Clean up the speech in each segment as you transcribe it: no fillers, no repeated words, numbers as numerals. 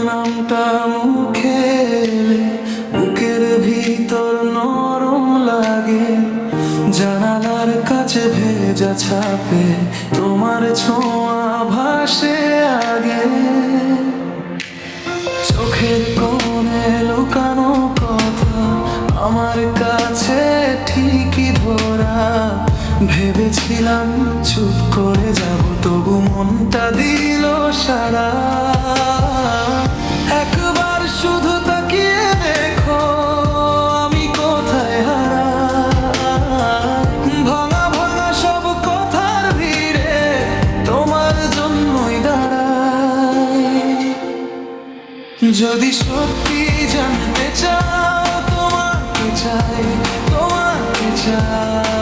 নামটা মুখে এলে বুকের ভিতর নরম লাগে। জানালার কাছে ভেজা ছাপে তোমার ছোঁয়া ভাসে আগে। চোখের কোণে লুকানো কথা আমার কাছে ঠিকই ধরা। ভেবেছিলাম চুপ করে যাব, তবু মনটা দিল সাড়া। একবার শুধু তাকিয়ে দেখো আমি কোথায় হারা। ভাঙা ভাঙা সব কথার ভিড়ে তোমার জন্যই দাঁড়াই। যদি সত্যি জানতে চাও তোমাকে চাই, তোমাকে চাই।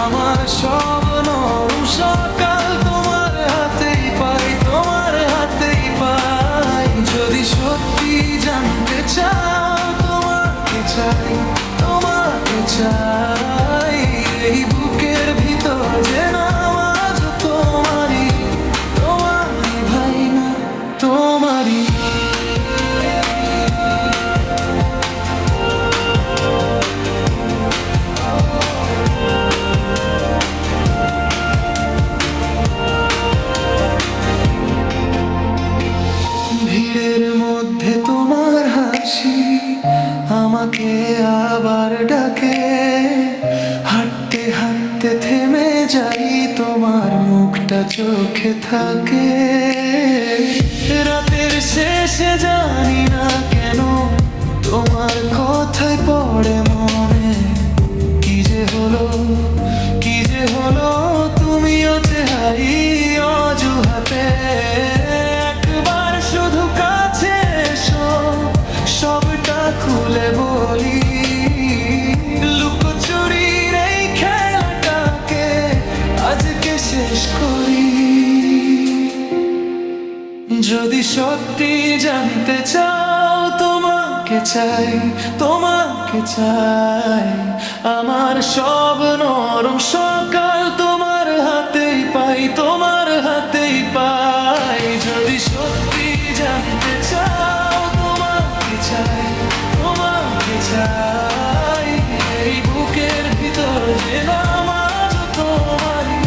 আমার সব নরম সকাল তোমার হাতেই পাই, তোমার হাতেই পাই। যদি সত্যি জানতে চাও তোমাকে চাই, তোমাকে চাই। এই বুকের ভিতর যে নামাজ তোমারই, তোমারই ভাই না তোমারই। ভিড়ের মধ্যে তোমার হাসি আমাকে আবার ডাকে। হাঁটতে হাঁটতে থেমে যাই, তোমার মুখটা চোখে থাকে। রাতের শেষে জানি না কেন তোমার কথাই পড়ে মনে। কি যে হলো, কি যে হলো, তুমিও চেহাই অজুহাতে। একবার শুধু কাছে এসো, সবটা খুলে বলি। লুকোচুরির এই খেলাটাকে আজকে শেষ করি। যদি সত্যি জানতে চাও তোমাকে চাই, তোমাকে চাই। আমার সব নরম সকাল তোমার হাতেই পাই, তোমার হাতেই পাই। যদি সত্যি জানতে চাও তোমাকে চাই, তোমাকে চাই। এই বুকের ভিতর যে নামাজ তোমারই,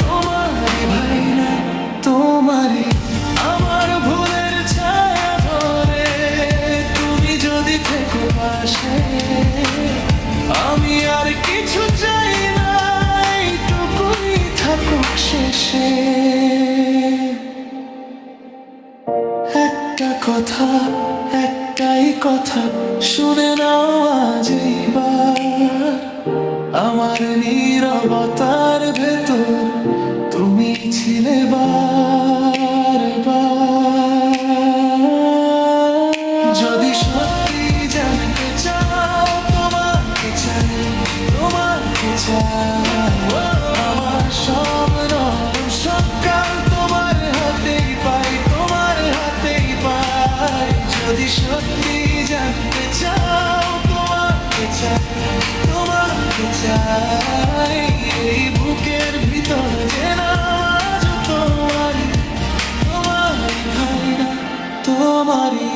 তোমারই ভাই না তোমারই। আমার ভুলের ছায়া ধরে তুমি যদি থেকো পাশে, আমি আর কিছু চাই না, এইটুকুই থাকুক শেষে। একটা কথা, একটাই কথা শুনে নাও আজ এইবার। আমার নীরবতার ভেতর তুমি ছিলে বারবার। যদি সত্যি জানতে চাও তোমাকে চাই, তোমাকে চাই। আমার সব নরম সকাল তোমার হাতেই পাই, তোমার হাতেই পাই। যদি সত্যি জানতে চাও তোমাকে চাই, তোমাকে চাই। এই বুকের ভিতর যে নামাজ তোমারই, তোমারই ভাই না তোমারই।